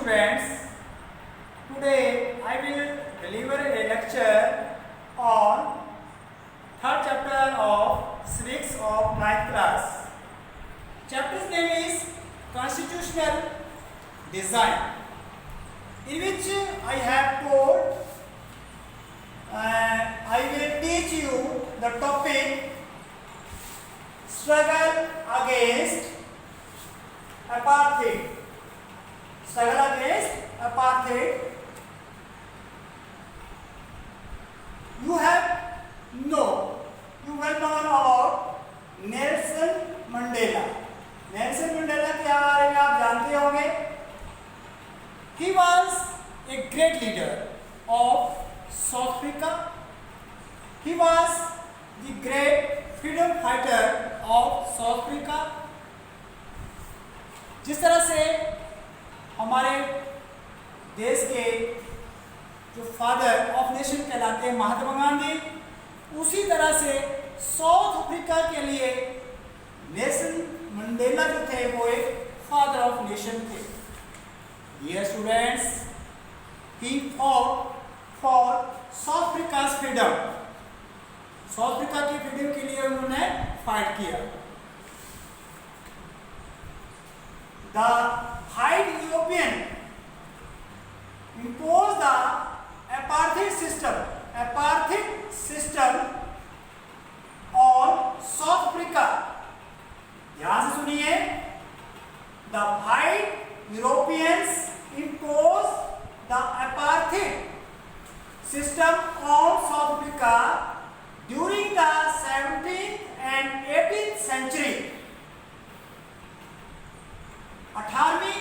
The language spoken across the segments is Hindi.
students, today I will deliver a lecture on third chapter of civics of 9th class. Chapter's name is Constitutional Design, in which I have told I will teach you the topic struggle against apartheid. Struggle against apartheid. You well known about Nelson Mandela. Nelson Mandela के बारे में आप जानते होंगे. He was a great leader of South Africa. He was the great freedom fighter of South Africa. जिस तरह से हमारे देश के जो फादर ऑफ नेशन कहलाते हैं महात्मा गांधी, उसी तरह से साउथ अफ्रीका के लिए नेल्सन मंडेला जो थे वो एक फादर ऑफ नेशन थे. Dear students, he fought for South Africa's freedom. South Africa की फ्रीडम के लिए उन्होंने फाइट किया. The white European imposed the apartheid system on South Africa. ध्यान से सुनिए. The white Europeans imposed the apartheid system on South Africa during the 17th and 18th century. 18वीं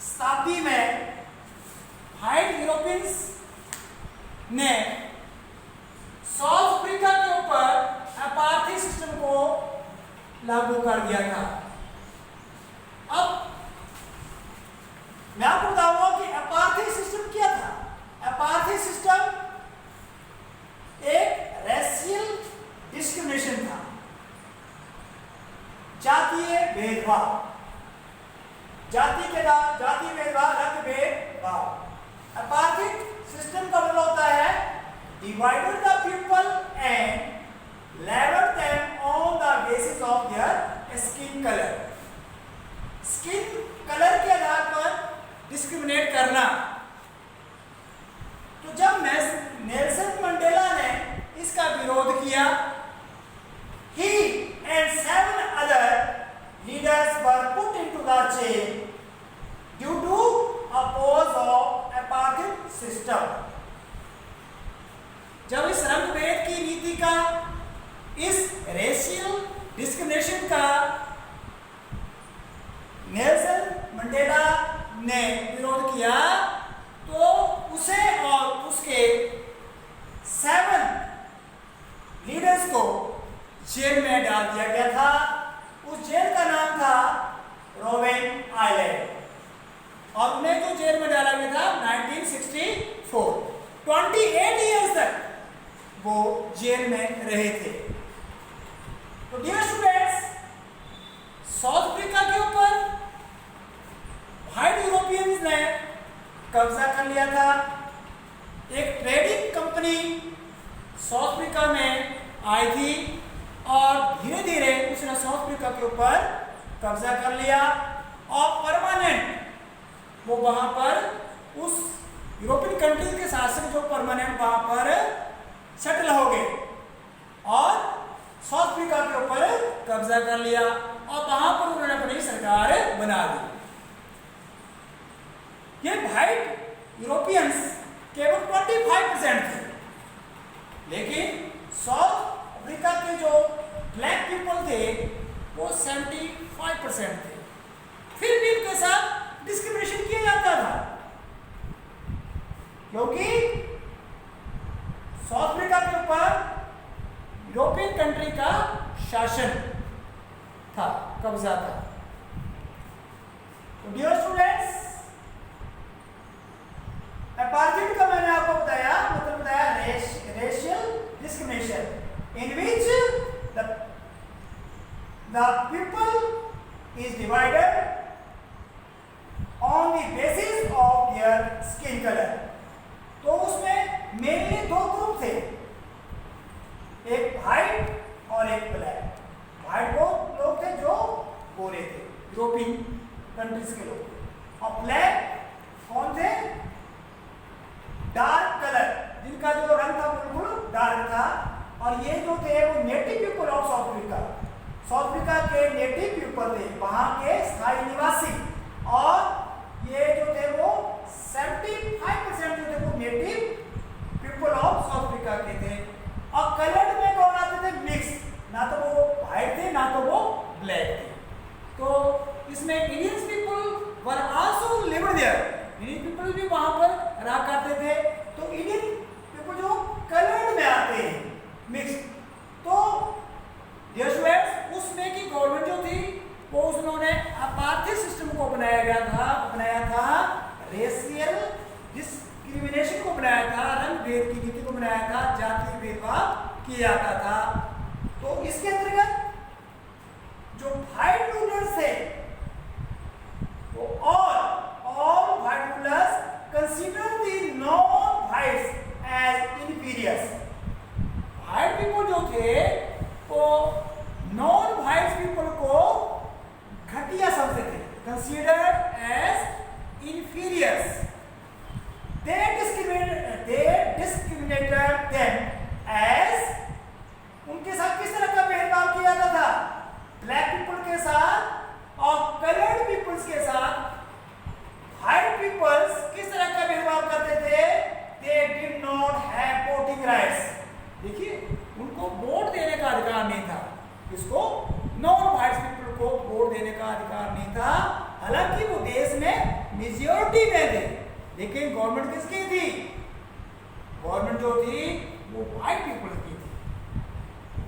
शताब्दी में व्हाइट यूरोपियंस ने साउथ अफ्रीका के ऊपर अपार्थाइड सिस्टम को लागू कर दिया था. अब मैं आपको बताऊंगा कि अपार्थाइड सिस्टम क्या था. अपार्थाइड सिस्टम एक रेशियल डिस्क्रिमिनेशन था, जातीय भेदभाव, जाति भेदभाव, रंग भेदभाव. अपार्थाइड सिस्टम का मतलब होता है divided the people and labelled them on the basis of their skin colour. Skin colour के आधार पर डिस्क्रिमिनेट करना. तो जब नेल्सन मंडेला ने इसका विरोध किया, he and 7 other leaders were put into the jail due to oppose of apartheid system. जब इस रंग भेद की नीति का, इस रेशियल डिस्क्रिमिनेशन का नेल्सन मंडेला ने विरोध किया, तो उसे और उसके 7 लीडर्स को जेल में डाल दिया गया था. उस जेल का नाम था रोबेन आइलैंड, और उन्हें तो जेल में डाला गया था 1964. 28 इयर्स तक वो जेल में रहे थे. तो डियर स्टूडेंट्स, साउथ अफ्रीका के ऊपर व्हाइट यूरोपियंस ने कब्जा कर लिया था. एक ट्रेडिंग कंपनी साउथ अफ्रीका में आई थी और धीरे धीरे उसने साउथ अफ्रीका के ऊपर कब्जा कर लिया, और परमानेंट वो वहां पर उस यूरोपियन कंट्रीज के शासक जो परमानेंट वहां पर सेटल हो गए और साउथ अफ्रीका के ऊपर कब्जा कर लिया, और वहां पर उन्होंने अपनी सरकार बना दी. ये व्हाइट यूरोपियंस केवल 25% थे, लेकिन साउथ अफ्रीका के जो ब्लैक पीपल थे वो 75% थे. फिर भी उनके साथ डिस्क्रिमिनेशन किया जाता था, क्योंकि साउथ अफ्रीका के ऊपर यूरोपियन कंट्री का शासन था, कब्जा था. तो डियर स्टूडेंट्स, अपार्थाइड का मैंने आपको बताया, मतलब बताया racial discrimination, in which the people is divided on the basis of their skin colour. तो उसमें मेनली दो ग्रुप थे, एक व्हाइट और एक ब्लैक। व्हाइट वो लोग थे जो गोरे थे, यूरोपियन कंट्रीज के लोग, और ब्लैक कौन थे? डार्क कलर, जिनका जो रंग था बिल्कुल डार्क था। और ये जो थे वो native people of south Africa, south Africa के नेटिव पीपल थे, वहां के स्थायी निवासी। और ये जो थे वो 75% जो थे वो native people of south Africa के थे। और कलर्ड में कौन आते थे? मिक्स, ना तो वो व्हाइट थे ना तो वो ब्लैक थे। तो इसमें Indians people were also lived there, Indian people भी वहां पर रहा करते थे। तो इंडियन पीपल जो कलर्ड में आते हैं, मिक्स। तो डियर स्टूडेंट्स, उसमें की गवर्नमेंट जो थी वो उन्होंने अपार्थाइड सिस्टम को बनाया था रेशियल डिस्क्रिमिनेशन को बनाया था, रंग भेद की नीति को बनाया था, जातीय भेदभाव किया जाता था। तो इसके अंतर्गत जो व्हाइट रूलर्स थे वो all white rulers consider the non whites as inferiors. White people जो थे वो नॉन व्हाइट पीपल को घटिया समझते थे, considered as inferiors. They discriminated them as, उनके साथ किस तरह का भेदभाव किया जाता था? ब्लैक पीपल के साथ और कलर्ड पीपल्स के साथ व्हाइट पीपल्स किस तरह का भेदभाव करते थे? They did not have voting rights। देखिए, उनको वोट देने का अधिकार नहीं था। किसको? नॉन व्हाइट पीपल को वोट देने का अधिकार नहीं था। हालांकि वो देश में मेजॉरिटी में थे, लेकिन गवर्नमेंट किसकी थी? गवर्नमेंट जो थी वो व्हाइट पीपल की थी।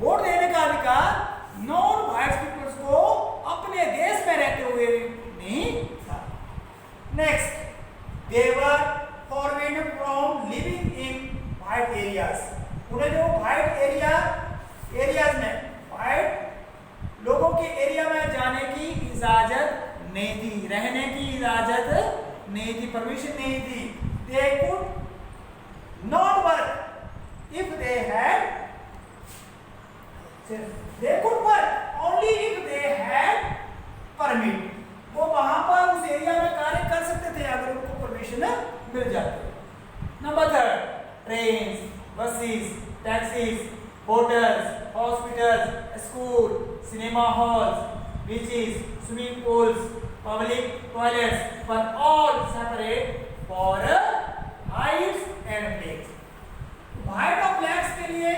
वोट देने का अधिकार नॉन व्हाइट पीपल्स को अपने देश में रहते हुए नहीं था। Next, they were forbidden from living in white areas. उन्हें जो व्हाइट एरियाज में, व्हाइट लोगों के एरिया में जाने की इजाजत नहीं थी, रहने की इजाजत नहीं थी, परमिशन नहीं थी। They could not work if they had, they could work only if they had permit। वो वहां पर उस एरिया में कार्य कर सकते थे अगर उनको परमिशन मिल जाती। Number 3, trains, buses, taxis, hotels, hospitals, school, cinema halls, beaches, swimming pools, public toilets were all separate for whites and blacks। White और ब्लैक्स के लिए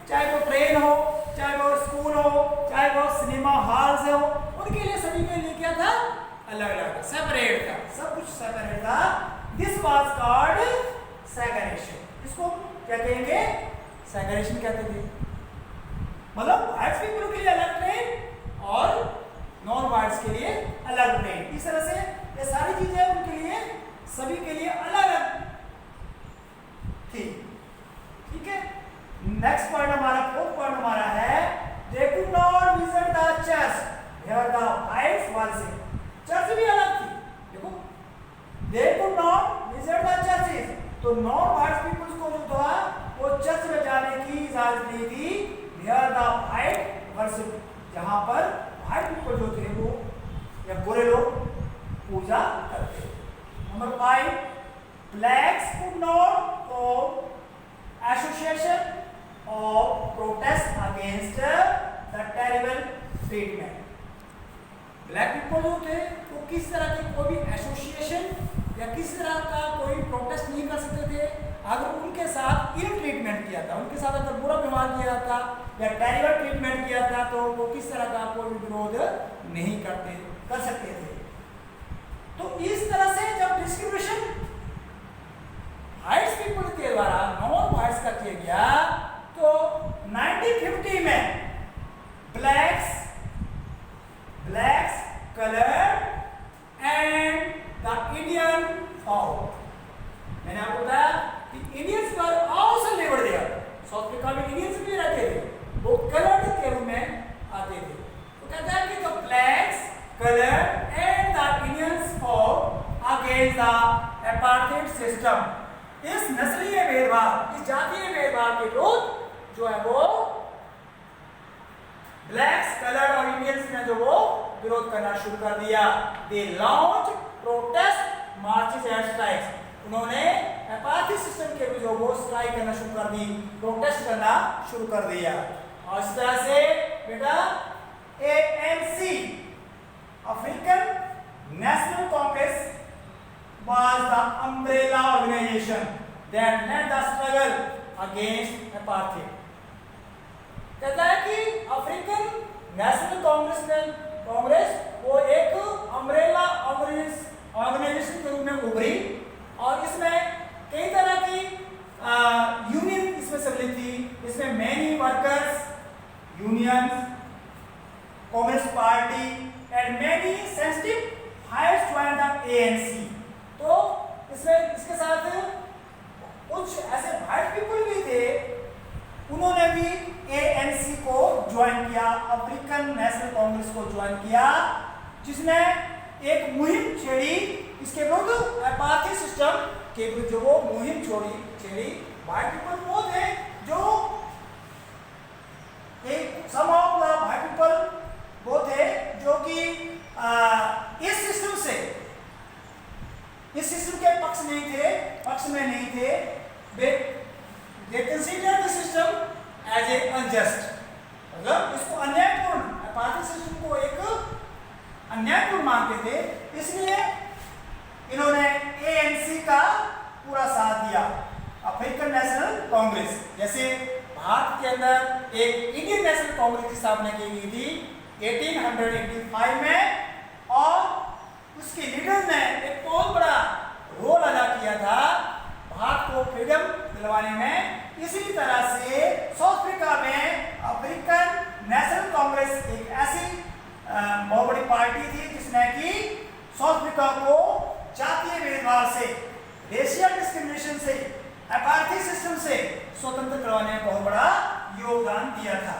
चाहे वो ट्रेन हो, चाहे वो स्कूल हो, चाहे वो सिनेमा हॉल्स हो, उनके लिए सभी के लिए क्या था? अलग अलग था, सेपरेट था, सब कुछ सेपरेट था। This was called segregation. इसको क्या कहेंगे? सेग्रेगेशन कहते थे। मतलब व्हाइट पीपल के लिए अलग ट्रेन और नॉन व्हाइट्स के लिए अलग ट्रेन। इस तरह से ये सारी चीजें उनके लिए, सभी के लिए अलग अलग थी। ठीक है, नेक्स्ट पॉइंट हमारा, फोर्थ पॉइंट हमारा है, they could not visit the church where the whites worship. Church भी अलग थी। देखो, they could not visit the churches. तो नॉन व्हाइट पीपल्स को जो था वो चर्च में जाने की इजाजत नहीं थी, वेयर द व्हाइट वर्शिप, जहां पर व्हाइट पीपल जो थे वो या गोरे लोग पूजा करते थे। Number 5, blacks could not form association of protest against the terrible treatment। Black people जो थे वो किस तरह की कोई भी एसोसिएशन या किस तरह का कोई प्रोटेस्ट नहीं कर सकते थे अगर उनके साथ इल ट्रीटमेंट किया था, उनके साथ अगर बुरा व्यवहार किया था या टेरिबल ट्रीटमेंट किया था, तो वो किस तरह का कोई विरोध नहीं कर सकते थे। तो इस तरह से जब डिस्क्रिमिनेशन व्हाइट्स पीपल के द्वारा नॉन व्हाइट्स का किया गया, तो 1950 में blacks, colored and the Indian found। मैंने आपको बताया कि इंडियंस पर also lived there। South Africa में इंडियंस भी रहते थे, वो कलर्ड के रूप में आते थे। तो कहता है कि the blacks, colored and the Indians fought against against the apartheid system. इस नस्लीय भेदभाव, इस जातीय भेदभाव के विरुद्ध जो है वो ब्लैक्स, कलर और इंडियंस ने जो वो विरोध करना शुरू कर दिया। They launch protest marches and strikes. उन्होंने एपार्थाइड सिस्टम के जो वो स्ट्राइक करना शुरू कर दी, प्रोटेस्ट करना शुरू कर दिया। और इस तरह से बेटा ANC African National Congress was the umbrella organization that led the struggle against apartheid। कहता है कि अफ्रीकन नेशनल कांग्रेस वो एक अम्ब्रेला ऑर्गेनाइजेशन के रूप में उभरी और इसमें कई तरह की यूनियन इसमें सम्मिलित थी। इसमें many workers unions, Congress party and many sensitive hires join the ANC। तो इसमें इसके साथ कुछ ऐसे वाइट पीपल भी थे, उन्होंने भी ANC को ज्वाइन किया, अफ्रीकन नेशनल कांग्रेस को ज्वाइन किया, जिसने एक मुहिम छेड़ी इसके विरुद्ध एपार्थाइड सिस्टम के विरुद्ध जो वो मुहिम छेड़ी। वाइट पीपल वो थे जो एक सम ऑफ द वाइट पीपल वो थे जो कि इस सिस्टम के पक्ष में नहीं थे। They consider the system as a unjust, मतलब इसको अन्यायपूर्ण, एपार्थाइड सिस्टम को एक अन्यायपूर्ण मानते थे। इसलिए इन्होंने ANC का पूरा साथ दिया, अफ्रीकन नेशनल कांग्रेस। जैसे भारत के अंदर एक इंडियन नेशनल कांग्रेस की स्थापना की गई थी 1885 में और उसके लीडर ने एक बहुत बड़ा रोल अदा किया था भारत को फ्रीडम दिलवाने में। इसी तरह से साउथ अफ्रीका में अफ्रीकन नेशनल कांग्रेस एक ऐसी बहुत बड़ी पार्टी थी जिसने कि साउथ अफ्रीका को जातीय भेदभाव से, रेशियल डिस्क्रिमिनेशन से, एपार्थाइड सिस्टम से स्वतंत्र करवाने में बहुत बड़ा योगदान दिया था।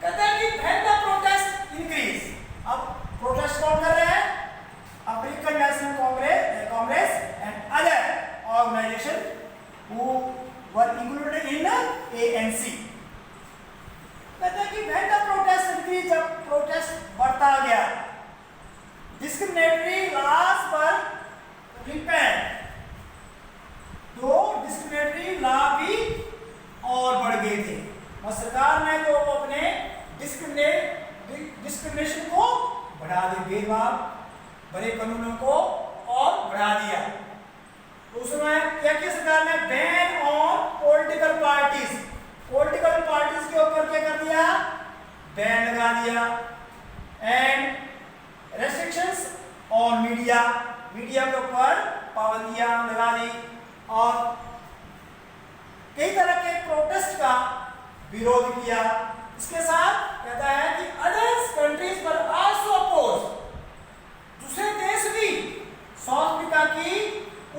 कहते हैं कि when the protest increase, अब प्रोटेस्ट कौन कर रहे हैं? African National Congress and other organisation who were included in ANC। कहते हैं कि when the protest increase, जब प्रोटेस्ट बढ़ता गया, डिस्क्रिमिनेटरी लॉज पर रिपेयर, तो डिस्क्रिमिनेटरी लॉ भी और बढ़ गए थे और सरकार ने तो अपने डिस्क्रिमिनेशन को बढ़ा दिया, भेदभाव बड़े कानूनों को और बढ़ा दिया। तो उस समय क्या किया सरकार ने? बैन ऑन पॉलिटिकल पार्टीज के ऊपर क्या कर दिया? बैन लगा दिया। एंड रेस्ट्रिक्शंस ऑन मीडिया के ऊपर पाबंदियां लगा दी और कई तरह के प्रोटेस्ट का विरोध किया। इसके साथ कहता है कि अदर्स कंट्रीज पर आल्सो अपोज, दूसरे देश भी साउथ अफ्रीका की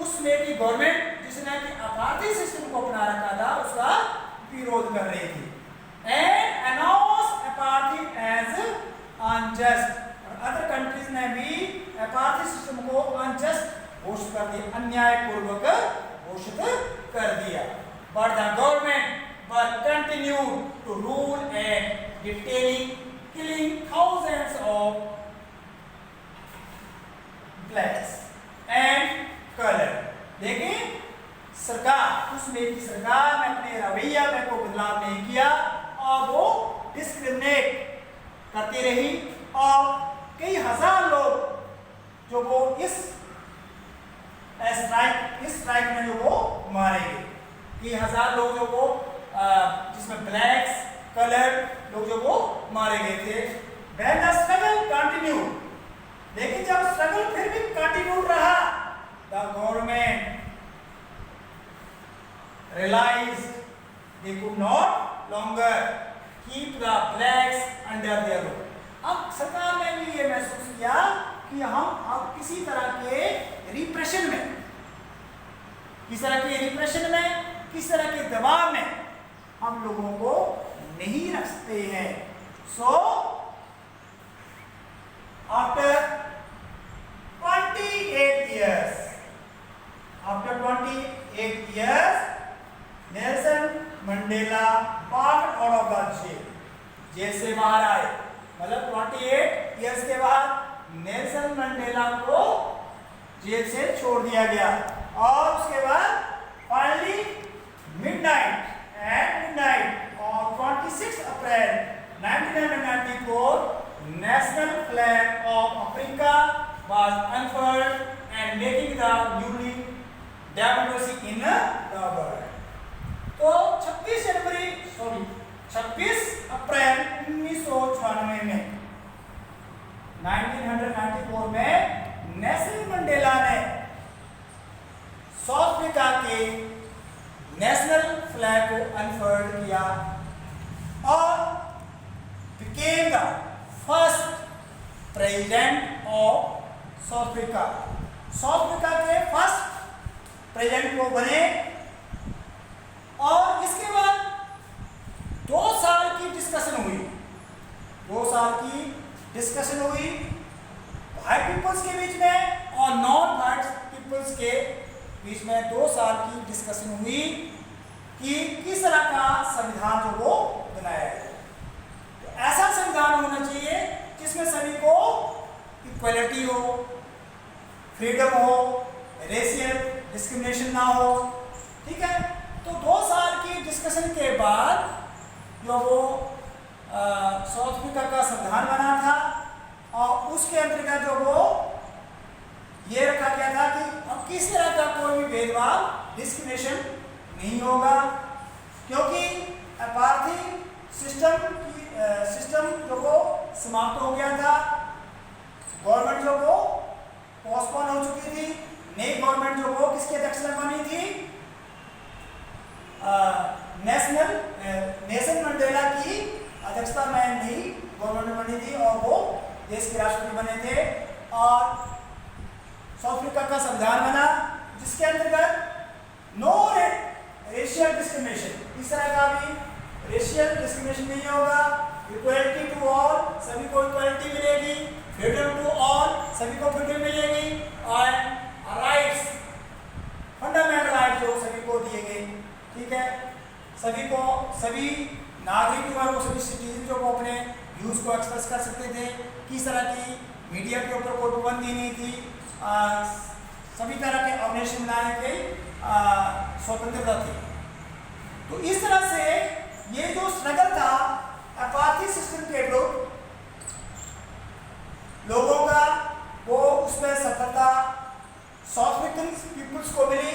उसमें की गवर्नमेंट जिसने कि अपार्थाइड सिस्टम को अपना रखा था उसका विरोध कर रही थी। And announce apartheid as unjust, other countries ने भी अपार्थाइड सिस्टम को अनजस्ट घोषित कर दिया, अन्यायपूर्वक घोषित कर दिया। But the government but continued to rule and detaining, killing thousands of blacks and color। लेकिन उसमें की सरकार ने अपने रवैया में कोई बदलाव नहीं किया और वो डिस्क्रिमिनेट करती रही और कई हजार लोग जो वो इस स्ट्राइक में जो वो मारे गए, कई हजार लोग जो वो जिसमें ब्लैक्स, कलर लोग जो वो मारे गए थे। When the struggle continued, लेकिन जब स्ट्रगल फिर भी कंटिन्यू रहा, the government realized they could not longer keep the blacks under their rule। अब सरकार ने भी ये महसूस किया कि हम अब किसी तरह के रिप्रेशन में, किस तरह के दबाव में हम लोगों को नहीं रख सकते हैं। So after 28 years, Nelson Mandela part out of the jail, jail से बाहर आए, मतलब 28 इयर्स के बाद नेल्सन मंडेला को जेल से छोड़ दिया गया। और उसके बाद finally midnight on 26 April 1994 national flag of Africa was unfurled and making the newly democracy in the world। तो 26 अप्रैल 1994 में 1994 में नेल्सन मंडेला ने साउथ अफ्रीका के नेशनल फ्लैग को अनफर्ड किया और became the first president of south Africa. South Africa के फर्स्ट प्रेसिडेंट वो बने और इसके बाद 2 साल की डिस्कशन हुई। 2 साल की डिस्कशन हुई व्हाइट पीपल्स के बीच में और नॉन व्हाइट पीपल्स के बीच में। 2 साल की डिस्कशन हुई कि किस तरह का संविधान जो वो बनाया जाए। तो ऐसा संविधान होना चाहिए जिसमें सभी को इक्वलिटी हो, फ्रीडम हो, रेशियल डिस्क्रिमिनेशन ना हो, ठीक है। तो 2 साल की डिस्कशन के बाद जो वो साउथ अफ्रीका का संविधान बना था और उसके अंतर्गत जो वो ये रखा गया था कि अब किसी तरह का कोई भी भेदभाव, डिस्क्रिमिनेशन नहीं होगा, क्योंकि अपार्थी सिस्टम जो वो समाप्त हो गया था। गवर्नमेंट जो वो पोस्टपोन हो चुकी थी। नई गवर्नमेंट जो वो किसकी अध्यक्षता में बनी थी? नेल्सन मंडेला की अध्यक्षता में नई गवर्नमेंट बनी थी और वो देश के राष्ट्रपति बने थे। और साउथ अफ्रीका का संविधान बना जिसके अंतर्गत नो रेशियल डिस्क्रिमिनेशन, इस तरह का भी रेशियल डिस्क्रिमिनेशन नहीं होगा। इक्वलिटी टू ऑल, सभी को इक्वलिटी मिलेगी। फ्रीडम टू ऑल, सभी को फ्रीडम मिलेगी। और राइट्स, फंडामेंटल राइट जो सभी को दिए गए, ठीक है। सभी नागरिक जो है वो सभी सिटीजन जो वो अपने व्यूज को एक्सप्रेस कर सकते थे। किस तरह की मीडिया के ऊपर कोई पाबंदी नहीं थी। सभी तरह के ऑर्गेनाइजेशन बनाने की स्वतंत्रता थी। तो इस तरह से ये जो स्ट्रगल था अपार्थी सिस्टम के विरुद्ध लोगों का, वो उसमें सफलता साउथ अफ्रीकन पीपल्स को मिली,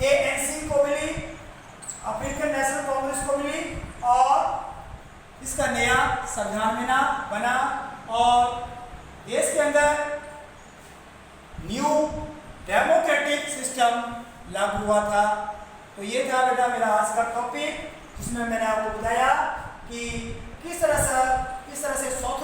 ANC को मिली, अफ्रीकन नेशनल कांग्रेस को मिली और इसका नया संविधान बना और देश के अंदर न्यू डेमोक्रेटिक सिस्टम लागू हुआ था। तो ये था बेटा मेरा आज का टॉपिक, जिसमें मैंने आपको बताया कि किस तरह से साउथ